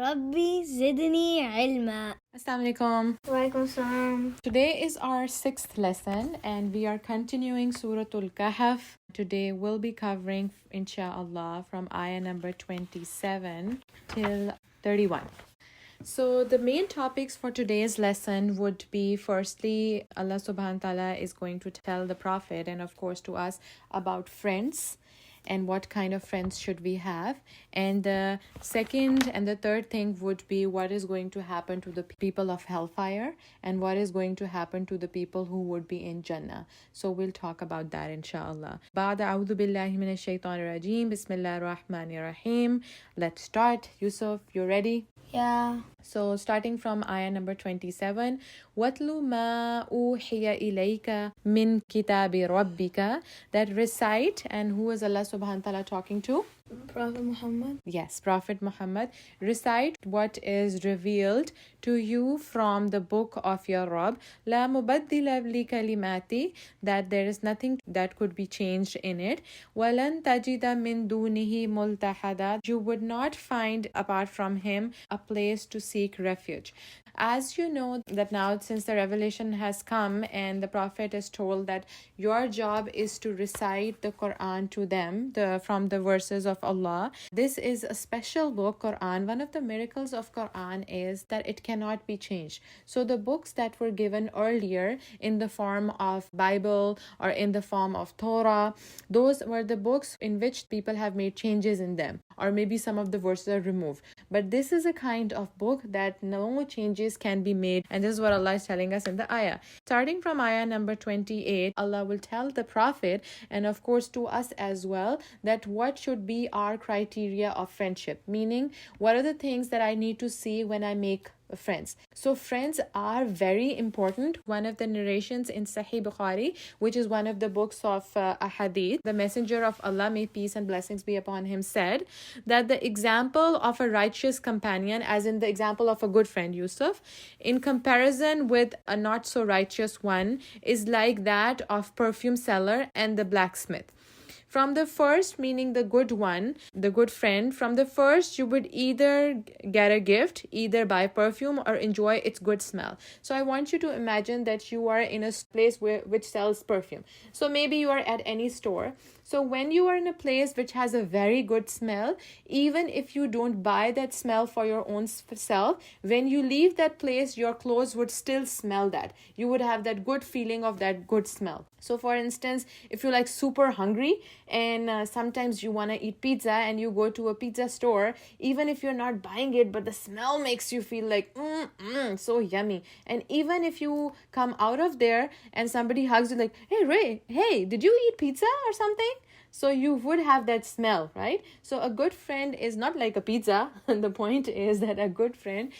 Rabbi zidni ilma. Assalamu alaikum. Walaikum salam. Today is our 6th lesson and we are continuing Surah Kahf. Today we'll be covering, inshallah, from ayah number 27 till 31. So the main topics for today's lesson would be, firstly, Allah subhanahu wa ta'ala is going to tell the Prophet and of course to us about friends and what kind of friends should we have. And the second and the third thing would be what is going to happen to the people of hellfire and what is going to happen to the people who would be in Jannah. So we'll talk about that inshallah. Ba'da a'udhu billahi minash shaitanir rajim. Bismillahir rahmanir rahim. Let's start. Yusuf, you ready? Yeah. So starting from ayah number 27, وَاتْلُ مَا أُوحِيَ إِلَيْكَ مِنْ كِتَابِ رَبِّكَ. That recite, and who is Allah subhanahu wa ta'ala talking to? Prophet Muhammad. Yes, Prophet Muhammad. Recite what is revealed to you from the book of your Rabb. La mubaddila li kalimati. That there is nothing that could be changed in it. Walan tajida min dunihi multahada. You would not find apart from him a place to seek refuge. As you know that now, since the revelation has come and the Prophet is told that your job is to recite the Quran to them from the verses of Allah. This is a special book, Quran. One of the miracles of Quran is that it cannot be changed. So the books that were given earlier in the form of Bible or in the form of Torah, those were the books in which people have made changes in them, or maybe some of the verses are removed. But this is a kind of book that no changes can be made, and this is what Allah is telling us in the ayah. Starting from ayah number 28, Allah will tell the Prophet and of course to us as well that what should be our criteria of friendship, meaning what are the things that I need to see when I make friends. So friends are very important. One of the narrations in Sahih Bukhari, which is one of the books of a hadith, the messenger of Allah, may peace and blessings be upon him, said that the example of a righteous companion, as in the example of a good friend, Yusuf, in comparison with a not so righteous one, is like that of perfume seller and the blacksmith. From the first, meaning the good one, the good friend, from the first you would either get a gift, either buy perfume or enjoy its good smell. So I want you to imagine that you are in a place which sells perfume. So maybe you are at any store. So when you are in a place which has a very good smell, even if you don't buy that smell for your own self, when you leave that place, your clothes would still smell that. You would have that good feeling of that good smell. So for instance, if you're like super hungry and sometimes you want to eat pizza and you go to a pizza store, even if you're not buying it, but the smell makes you feel like, so yummy. And even if you come out of there and somebody hugs you like, hey Ray, hey, did you eat pizza or something? So you would have that smell, right? So a good friend is not like a pizza. The point is that a good friend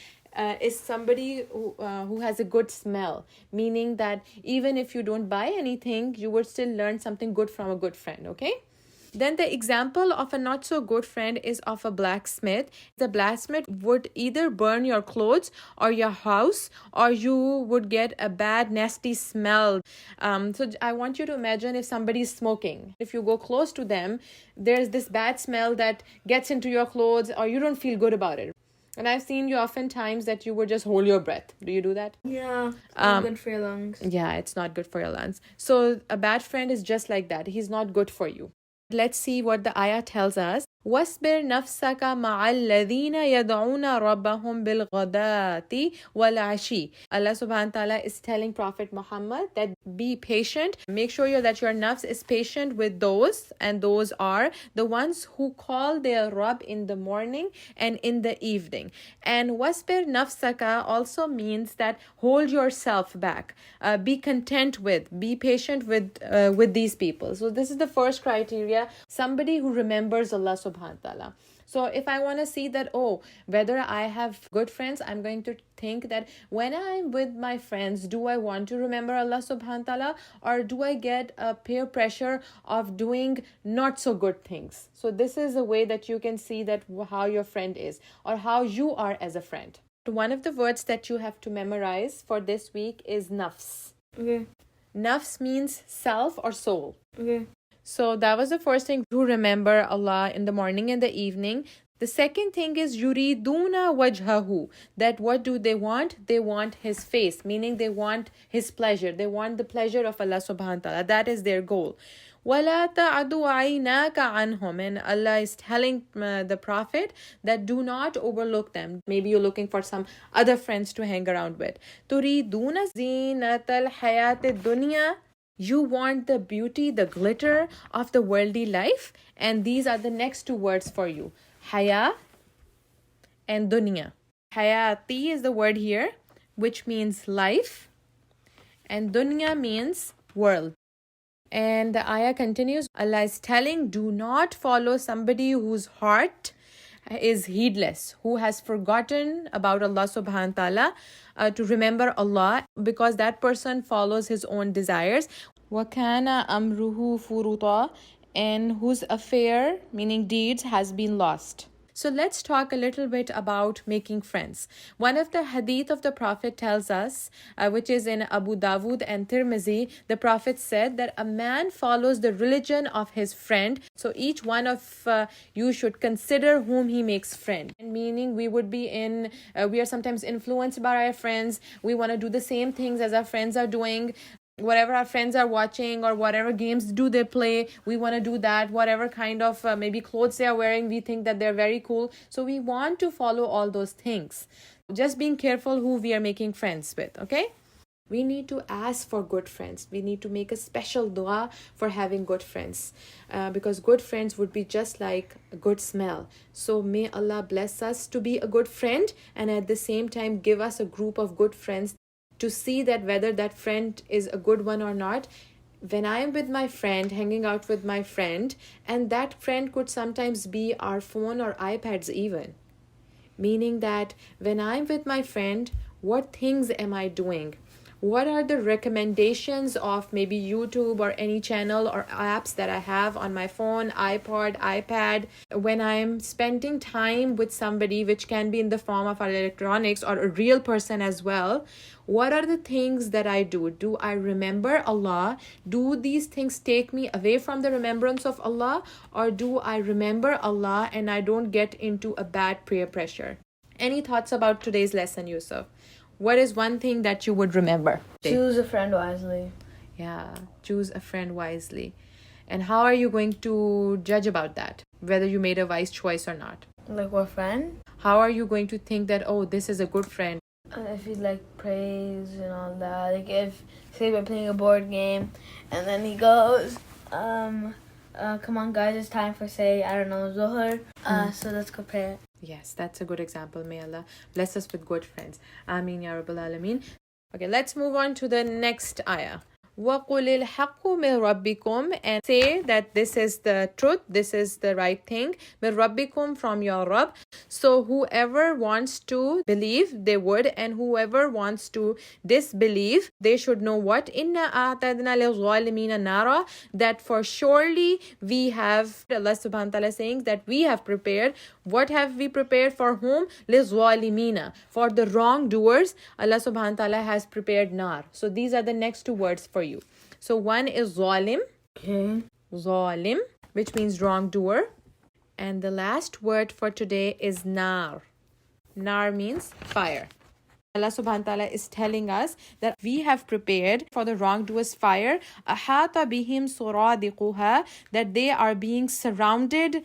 is somebody who has a good smell, meaning that even if you don't buy anything, you would still learn something good from a good friend, okay? Then the example of a not so good friend is of a blacksmith. The blacksmith would either burn your clothes or your house, or you would get a bad, nasty smell. So I want you to imagine if somebody is smoking. If you go close to them, there's this bad smell that gets into your clothes or you don't feel good about it. And I've seen you oftentimes that you would just hold your breath. Do you do that? Yeah. It's not good for your lungs. Yeah, it's not good for your lungs. So a bad friend is just like that. He's not good for you. Let's see what the ayah tells us. وَاسْبِرْ نَفْسَكَ مَعَ الَّذِينَ يَدْعُونَ رَبَّهُمْ بِالْغَدَاةِ وَالْعَشِيِّ. Allah subhanahu wa ta'ala is telling Prophet Muhammad that be patient. Make sure that your nafs is patient with those, and those are the ones who call their Rabb in the morning and in the evening. And وَاسْبِرْ نَفْسَكَ also means that hold yourself back. Be content with, be patient with these people. So this is the first criteria. Somebody who remembers Allah subhanahu wa ta'ala. So if I want to see that, whether I have good friends, I'm going to think that when I'm with my friends, do I want to remember Allah subhanahu wa ta'ala, or do I get a peer pressure of doing not so good things? So this is a way that you can see that how your friend is or how you are as a friend. One of the words that you have to memorize for this week is nafs. Okay. Nafs means self or soul. Okay. So that was the first thing, to remember Allah in the morning and the evening. The second thing is yuriduna wajhahu, that what do they want? They want his face, meaning they want his pleasure. They want the pleasure of Allah subhanahu wa ta'ala. That is their goal. وَلَا تَعْدُ عَيْنَاكَ عَنْهُمْ, and Allah is telling the Prophet that do not overlook them. Maybe you're looking for some other friends to hang around with. تُرِيدُونَ زِينَةَ الْحَيَاةِ الدُّنْيَا, you want the beauty, the glitter of the worldly life. And these are the next two words for you. Haya and dunya. Hayati is the word here, which means life. And dunya means world. And the ayah continues, Allah is telling, do not follow somebody whose heart is heedless, who has forgotten about Allah subhanahu wa ta'ala, to remember Allah, because that person follows his own desires. وَكَانَ أَمْرُهُ فُرُطًا, and whose affair, meaning deeds, has been lost. So let's talk a little bit about making friends. One of the hadith of the Prophet tells us, which is in Abu Dawud and Tirmizi, the Prophet said that a man follows the religion of his friend. So each one of you should consider whom he makes friend. Meaning we are sometimes influenced by our friends. We want to do the same things as our friends are doing. Whatever our friends are watching or whatever games do they play, we want to do that. Whatever kind of maybe clothes they are wearing, we think that they're very cool. So we want to follow all those things. Just being careful who we are making friends with, okay? We need to ask for good friends. We need to make a special dua for having good friends, because good friends would be just like a good smell. So may Allah bless us to be a good friend, and at the same time give us a group of good friends to see that whether that friend is a good one or not. When I am with my friend, hanging out with my friend, and that friend could sometimes be our phone or iPads even. Meaning that when I'm with my friend, what things am I doing? What are the recommendations of maybe YouTube or any channel or apps that I have on my phone, iPod, iPad? When I'm spending time with somebody, which can be in the form of electronics or a real person as well, what are the things that I do? Do I remember Allah? Do these things take me away from the remembrance of Allah? Or do I remember Allah and I don't get into a bad peer pressure? Any thoughts about today's lesson, Yusuf? What is one thing that you would remember? Choose a friend wisely. Yeah, choose a friend wisely. And how are you going to judge about that? Whether you made a wise choice or not? Like what friend? How are you going to think that, oh, this is a good friend? If he like praise and all that. Like if, say we're playing a board game and then he goes, come on guys, it's time for, say, I don't know, Zohar. So let's go pray. Yes, that's a good example. May Allah bless us with good friends. Ameen Ya Rabbal Alameen. Okay, let's move on to the next ayah. وَقُلِ الْحَقُّ مِنْ رَبِّكُمْ, and say that this is the truth, this is the right thing. مِنْ رَبِّكُمْ, from your Rabb. So whoever wants to believe, they would, and whoever wants to disbelieve, they should know what? إِنَّا أَعْتَدْنَا لِلظَّالِمِينَ نَارًا, that for surely we have, Allah subhanahu wa ta'ala saying that we have prepared. What have we prepared for whom? لِلظَّالِمِينَ, for the wrongdoers. Allah subhanahu wa ta'ala has prepared nar. So these are the next two words for you. So one is zalim. Okay. Zalim, which means wrongdoer. And the last word for today is nar. Nar means fire. Allah subhanahu wa ta'ala is telling us that we have prepared for the wrongdoers fire, ahata bihim suradiquha, that they are being surrounded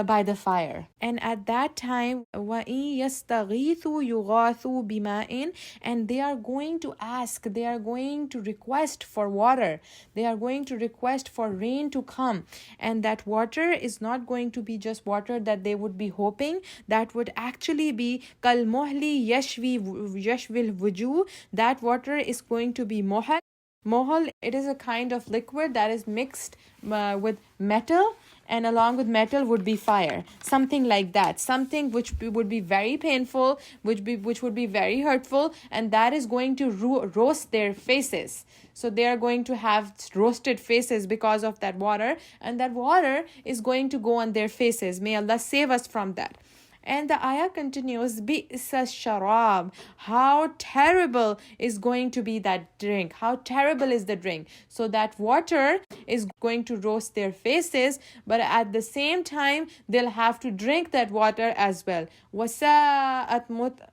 by the fire. And at that time, وَإِن يَسْتَغِيثُوا يُغَاثُوا بِمَاءٍ, and they are going to ask, they are going to request for water, they are going to request for rain to come. And that water is not going to be just water that they would be hoping, that would actually be كَالْمُهْلِ يَشْوِي wujuh. That water is going to be mohal. Mohal, it is a kind of liquid that is mixed with metal, and along with metal would be fire. Something like that. Something which would be very painful, which would be very hurtful, and that is going to roast their faces. So they are going to have roasted faces because of that water, and that water is going to go on their faces. May Allah save us from that. And the ayah continues, bi'sa sharab. How terrible is going to be that drink? How terrible is the drink? So that water is going to roast their faces, but at the same time, they'll have to drink that water as well. وَسَاءَتْ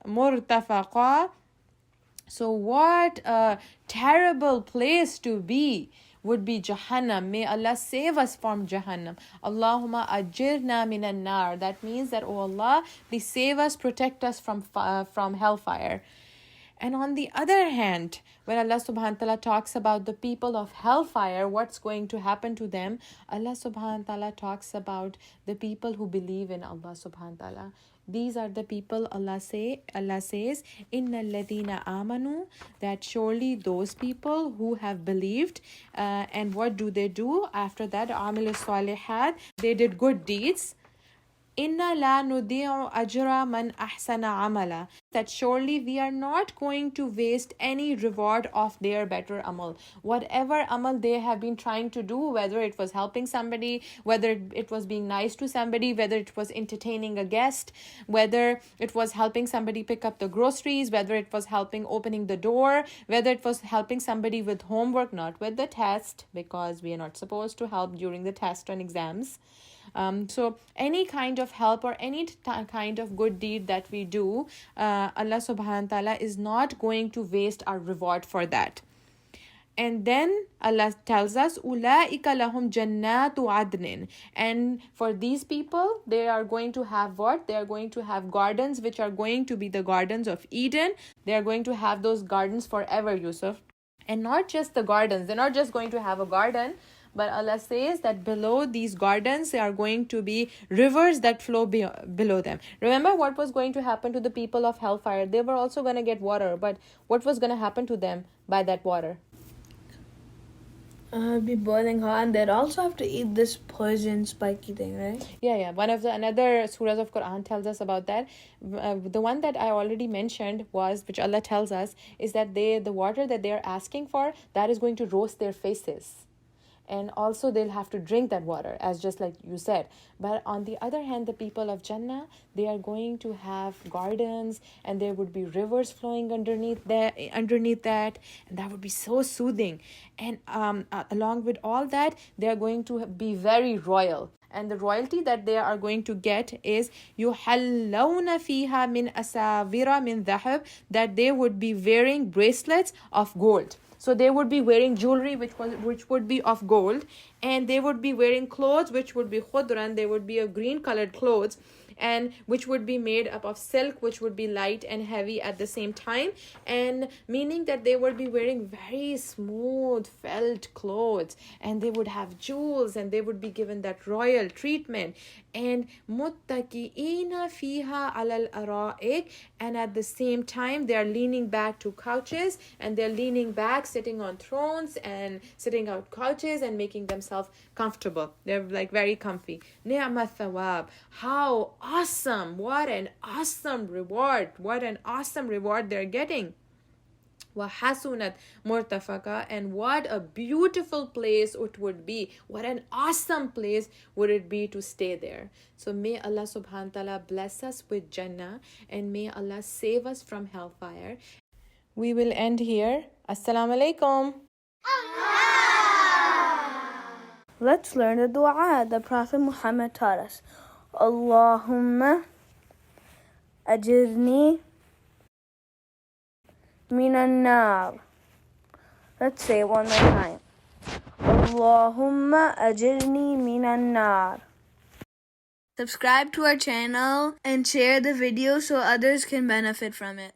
مُرْتَفَقًا. So what a terrible place to be would be Jahannam. May Allah save us from Jahannam. Allahumma ajirna minan nar. That means that, oh Allah, please save us, protect us from hellfire. And on the other hand, when Allah subhanahu wa ta'ala talks about the people of hellfire, what's going to happen to them, Allah subhanahu wa ta'ala talks about the people who believe in Allah subhanahu wa ta'ala. These are the people Allah says, Inna alladhina amanu, that surely those people who have believed. And what do? After that, Amilu Salihat, they did good deeds. Inna la nudi'u ajra man ahsana amala, that surely we are not going to waste any reward of their better amal. Whatever amal they have been trying to do, whether it was helping somebody, whether it was being nice to somebody, whether it was entertaining a guest, whether it was helping somebody pick up the groceries, whether it was helping opening the door, whether it was helping somebody with homework, not with the test, because we are not supposed to help during the test and exams. So any kind of help or any kind of good deed that we do, Allah subhanahu wa ta'ala is not going to waste our reward for that. And then Allah tells us, أُولَٰئِكَ لَهُمْ جَنَّاتُ عَدْنٍ. And for these people, they are going to have what? They are going to have gardens which are going to be the gardens of Eden. They are going to have those gardens forever, Yusuf. And not just the gardens. They're not just going to have a garden, but Allah says that below these gardens, there are going to be rivers that flow below them. Remember what was going to happen to the people of hellfire? They were also going to get water, but what was going to happen to them by that water? Be boiling hot, and they'd also have to eat this poison spiky thing, right? Yeah. One of the another surahs of Quran tells us about that. The one that I already mentioned was, which Allah tells us, is that the water that they are asking for, that is going to roast their faces. And also they'll have to drink that water, as just like you said. But on the other hand, the people of Jannah, they are going to have gardens, and there would be rivers flowing underneath that, and that would be so soothing. And along with all that, they are going to be very royal. And the royalty that they are going to get is يُحَلَّوْنَ فِيهَا مِنْ أَسَاوِرَ مِنْ ذَهَبٍ, that they would be wearing bracelets of gold. So they would be wearing jewelry which would be of gold, and they would be wearing clothes which would be khudran, they would be a green colored clothes, and which would be made up of silk, which would be light and heavy at the same time, and meaning that they would be wearing very smooth felt clothes, and they would have jewels, and they would be given that royal treatment. And muttaqiina fiha alal ara'ik, and at the same time they are leaning back to couches, and they're leaning back, sitting on thrones and sitting out couches and making themselves comfortable. They're like very comfy. Ni'ma thawab. How awesome! What an awesome reward! What an awesome reward they're getting. وَحَسُنَتْ مُرْتَفَقًا, and what a beautiful place it would be. What an awesome place would it be to stay there. So may Allah subhanahu wa ta'ala bless us with Jannah, and may Allah save us from hellfire. We will end here. Assalamu alaikum. Let's learn the dua the Prophet Muhammad taught us. Allahumma ajirni minan nar. Let's say it one more time. Allahumma ajirni minan nar. Subscribe to our channel and share the video so others can benefit from it.